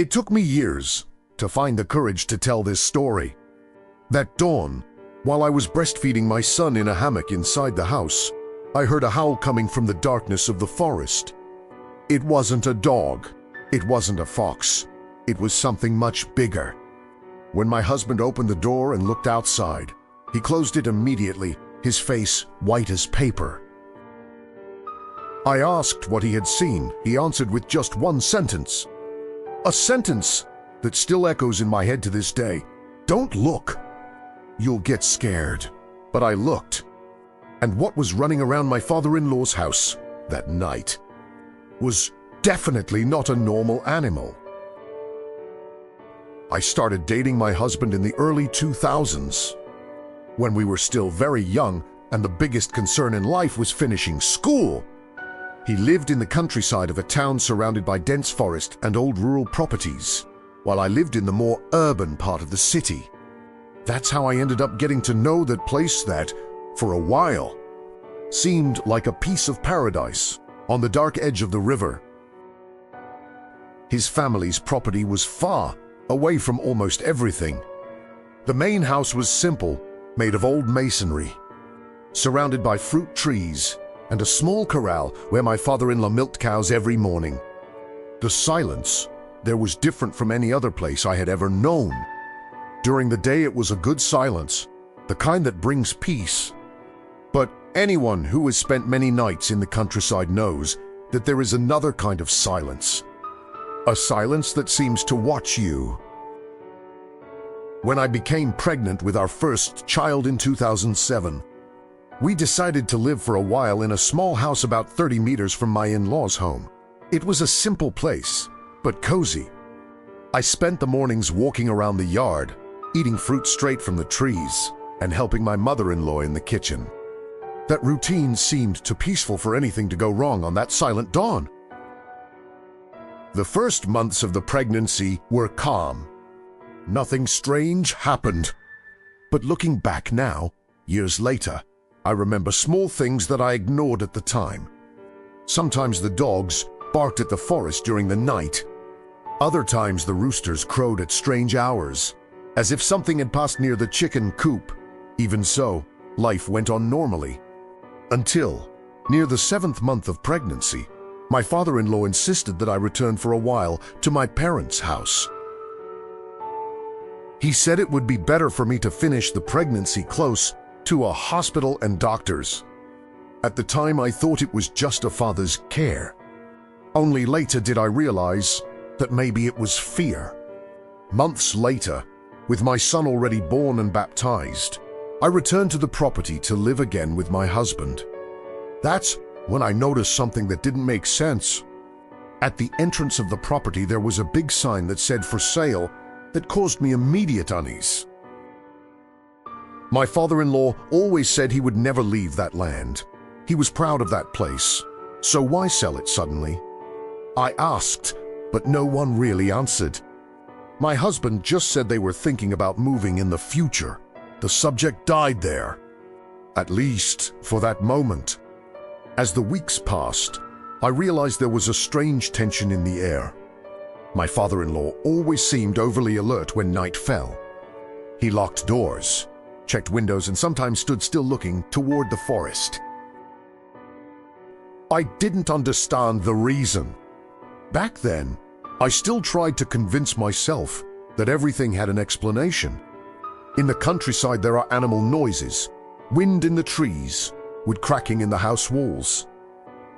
It took me years to find the courage to tell this story. That dawn, while I was breastfeeding my son in a hammock inside the house, I heard a howl coming from the darkness of the forest. It wasn't a dog. It wasn't a fox. It was something much bigger. When my husband opened the door and looked outside, he closed it immediately, his face white as paper. I asked what he had seen. He answered with just one sentence. A sentence that still echoes in my head to this day. Don't look. You'll get scared. But I looked. And what was running around my father-in-law's house that night was definitely not a normal animal. I started dating my husband in the early 2000s, when we were still very young and the biggest concern in life was finishing school. He lived in the countryside of a town surrounded by dense forest and old rural properties, while I lived in the more urban part of the city. That's how I ended up getting to know that place that, for a while, seemed like a piece of paradise on the dark edge of the river. His family's property was far away from almost everything. The main house was simple, made of old masonry, surrounded by fruit trees and a small corral where my father-in-law milked cows every morning. The silence there was different from any other place I had ever known. During the day it was a good silence, the kind that brings peace. But anyone who has spent many nights in the countryside knows that there is another kind of silence. A silence that seems to watch you. When I became pregnant with our first child in 2007, we decided to live for a while in a small house about 30 meters from my in-laws' home. It was a simple place, but cozy. I spent the mornings walking around the yard, eating fruit straight from the trees, and helping my mother-in-law in the kitchen. That routine seemed too peaceful for anything to go wrong on that silent dawn. The first months of the pregnancy were calm. Nothing strange happened. But looking back now, years later, I remember small things that I ignored at the time. Sometimes the dogs barked at the forest during the night. Other times the roosters crowed at strange hours, as if something had passed near the chicken coop. Even so, life went on normally. Until, near the 7th month of pregnancy, my father-in-law insisted that I return for a while to my parents' house. He said it would be better for me to finish the pregnancy close to a hospital and doctors. At the time, I thought it was just a father's care. Only later did I realize that maybe it was fear. Months later, with my son already born and baptized, I returned to the property to live again with my husband. That's when I noticed something that didn't make sense. At the entrance of the property, there was a big sign that said "For sale" that caused me immediate unease. My father-in-law always said he would never leave that land. He was proud of that place, so why sell it suddenly? I asked, but no one really answered. My husband just said they were thinking about moving in the future. The subject died there, at least for that moment. As the weeks passed, I realized there was a strange tension in the air. My father-in-law always seemed overly alert when night fell. He locked doors, checked windows, and sometimes stood still looking toward the forest. I didn't understand the reason. Back then, I still tried to convince myself that everything had an explanation. In the countryside, there are animal noises, wind in the trees, wood cracking in the house walls.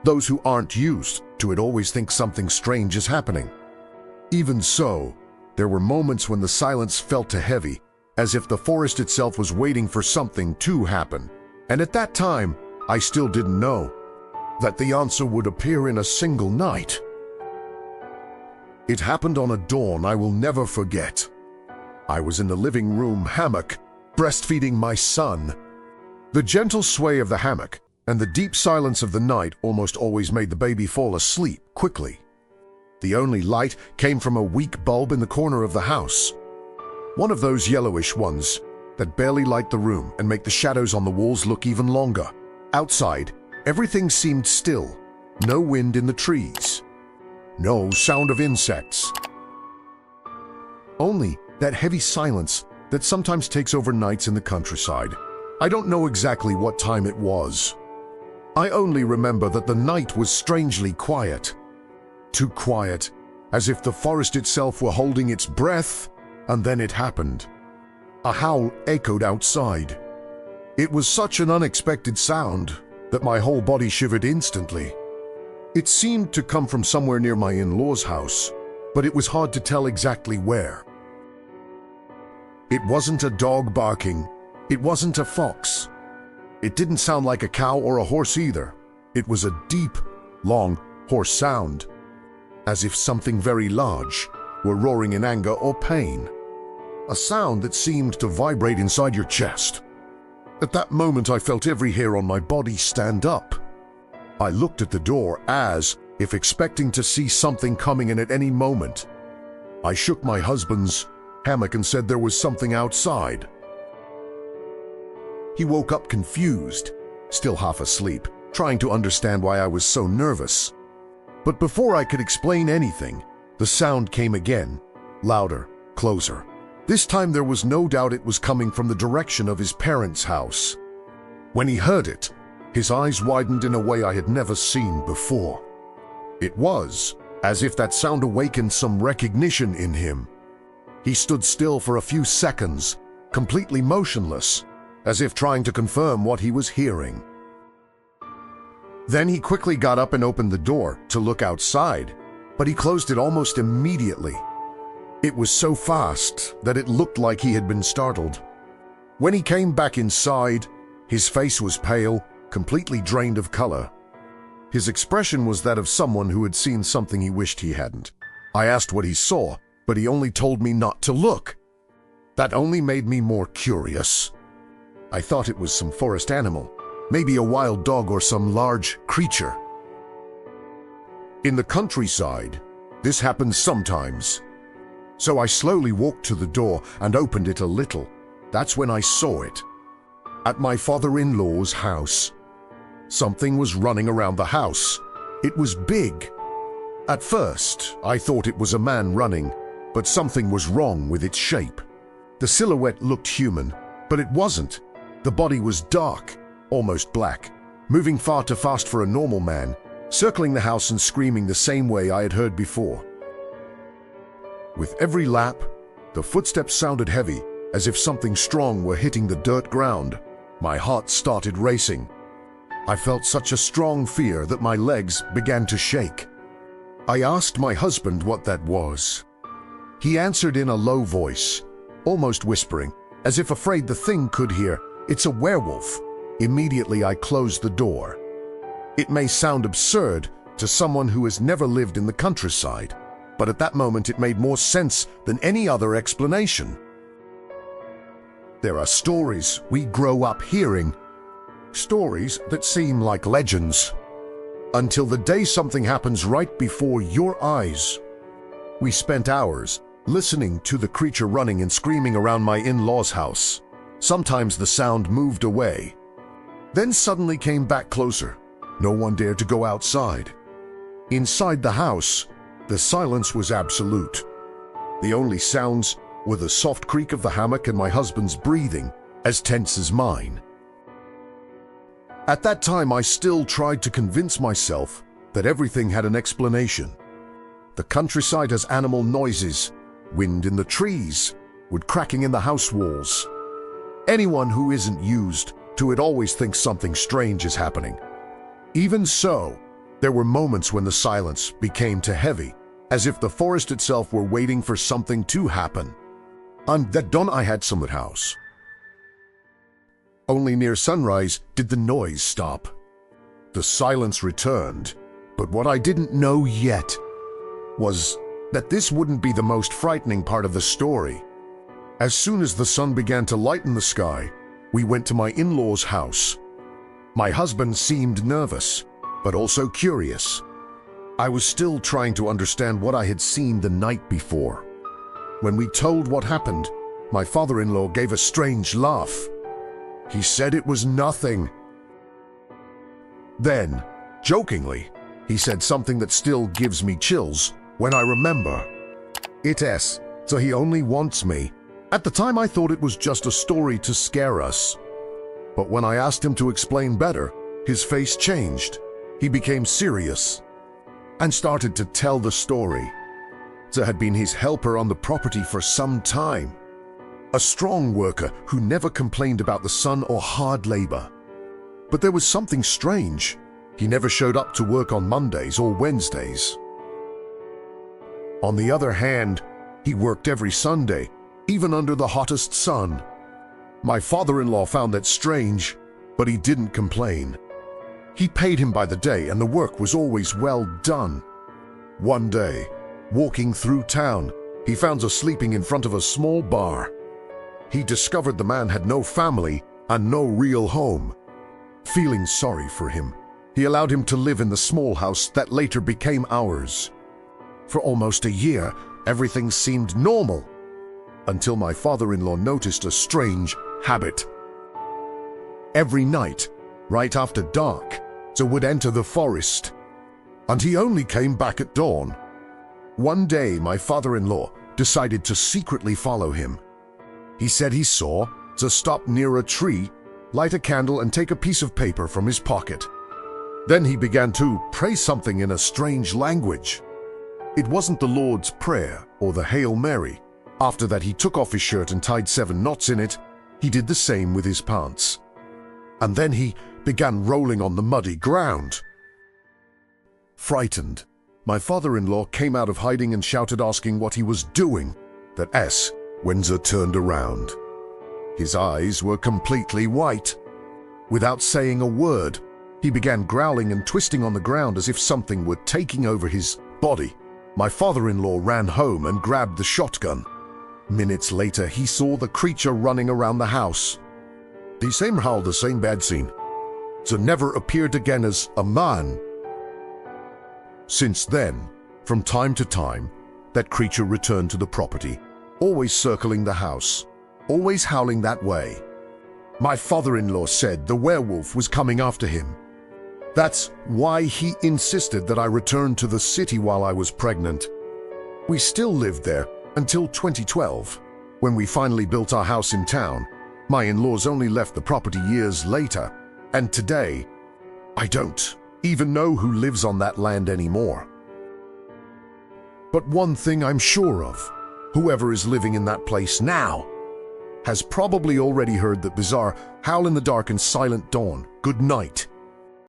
Those who aren't used to it always think something strange is happening. Even so, there were moments when the silence felt too heavy, as if the forest itself was waiting for something to happen. And at that time, I still didn't know that the answer would appear in a single night. It happened on a dawn I will never forget. I was in the living room hammock, breastfeeding my son. The gentle sway of the hammock and the deep silence of the night almost always made the baby fall asleep quickly. The only light came from a weak bulb in the corner of the house. One of those yellowish ones that barely light the room and make the shadows on the walls look even longer. Outside, everything seemed still. No wind in the trees. No sound of insects. Only that heavy silence that sometimes takes over nights in the countryside. I don't know exactly what time it was. I only remember that the night was strangely quiet. Too quiet, as if the forest itself were holding its breath, and then it happened. A howl echoed outside. It was such an unexpected sound that my whole body shivered instantly. It seemed to come from somewhere near my in-laws' house, but it was hard to tell exactly where. It wasn't a dog barking. It wasn't a fox. It didn't sound like a cow or a horse either. It was a deep, long, hoarse sound, as if something very large were roaring in anger or pain. A sound that seemed to vibrate inside your chest. At that moment, I felt every hair on my body stand up. I looked at the door as if expecting to see something coming in at any moment. I shook my husband's hammock and said there was something outside. He woke up confused, still half asleep, trying to understand why I was so nervous. But before I could explain anything, the sound came again, louder, closer. This time there was no doubt it was coming from the direction of his parents' house. When he heard it, his eyes widened in a way I had never seen before. It was as if that sound awakened some recognition in him. He stood still for a few seconds, completely motionless, as if trying to confirm what he was hearing. Then he quickly got up and opened the door to look outside, but he closed it almost immediately. It was so fast that it looked like he had been startled. When he came back inside, his face was pale, completely drained of color. His expression was that of someone who had seen something he wished he hadn't. I asked what he saw, but he only told me not to look. That only made me more curious. I thought it was some forest animal, maybe a wild dog or some large creature. In the countryside, this happens sometimes. So I slowly walked to the door and opened it a little. That's when I saw it. At my father-in-law's house. Something was running around the house. It was big. At first, I thought it was a man running, but something was wrong with its shape. The silhouette looked human, but it wasn't. The body was dark, almost black, moving far too fast for a normal man, circling the house and screaming the same way I had heard before. With every lap, the footsteps sounded heavy, as if something strong were hitting the dirt ground. My heart started racing. I felt such a strong fear that my legs began to shake. I asked my husband what that was. He answered in a low voice, almost whispering, as if afraid the thing could hear, "It's a werewolf." Immediately I closed the door. It may sound absurd to someone who has never lived in the countryside, but at that moment it made more sense than any other explanation. There are stories we grow up hearing, stories that seem like legends, until the day something happens right before your eyes. We spent hours listening to the creature running and screaming around my in-laws' house. Sometimes the sound moved away, then suddenly came back closer. No one dared to go outside. Inside the house, the silence was absolute. The only sounds were the soft creak of the hammock and my husband's breathing, as tense as mine. At that time, I still tried to convince myself that everything had an explanation. The countryside has animal noises, wind in the trees, wood cracking in the house walls. Anyone who isn't used to it always thinks something strange is happening. Even so, there were moments when the silence became too heavy, as if the forest itself were waiting for something to happen. And that dawn I had some at house. Only near sunrise did the noise stop. The silence returned, but what I didn't know yet was that this wouldn't be the most frightening part of the story. As soon as the sun began to lighten the sky, we went to my in-laws' house. My husband seemed nervous, but also curious. I was still trying to understand what I had seen the night before. When we told what happened, my father-in-law gave a strange laugh. He said it was nothing. Then, jokingly, he said something that still gives me chills when I remember. "It's so he only wants me. At the time I thought it was just a story to scare us. But when I asked him to explain better, his face changed. He became serious and started to tell the story. Ze had been his helper on the property for some time. A strong worker who never complained about the sun or hard labor. But there was something strange. He never showed up to work on Mondays or Wednesdays. On the other hand, he worked every Sunday, even under the hottest sun. My father-in-law found that strange, but he didn't complain. He paid him by the day and the work was always well done. One day, walking through town, he found us sleeping in front of a small bar. He discovered the man had no family and no real home. Feeling sorry for him, he allowed him to live in the small house that later became ours. For almost a year, everything seemed normal, until my father-in-law noticed a strange habit. Every night, right after dark, Ze would enter the forest, and he only came back at dawn. One day, my father-in-law decided to secretly follow him. He said he saw Ze stop near a tree, light a candle, and take a piece of paper from his pocket. Then he began to pray something in a strange language. It wasn't the Lord's Prayer or the Hail Mary. After that, he took off his shirt and tied 7 knots in it. He did the same with his pants. And then he began rolling on the muddy ground. Frightened, my father-in-law came out of hiding and shouted, asking what he was doing. That S when Ze turned around. His eyes were completely white. Without saying a word, he began growling and twisting on the ground as if something were taking over his body. My father-in-law ran home and grabbed the shotgun. Minutes later, he saw the creature running around the house. The same howl, the same bad scene. Ze never appeared again as a man. Since then, from time to time, that creature returned to the property, always circling the house, always howling that way. My father-in-law said the werewolf was coming after him. That's why he insisted that I return to the city while I was pregnant. We still lived there until 2012, when we finally built our house in town. My in-laws only left the property years later, and today, I don't even know who lives on that land anymore. But one thing I'm sure of, whoever is living in that place now has probably already heard that bizarre howl in the dark and silent dawn. Good night.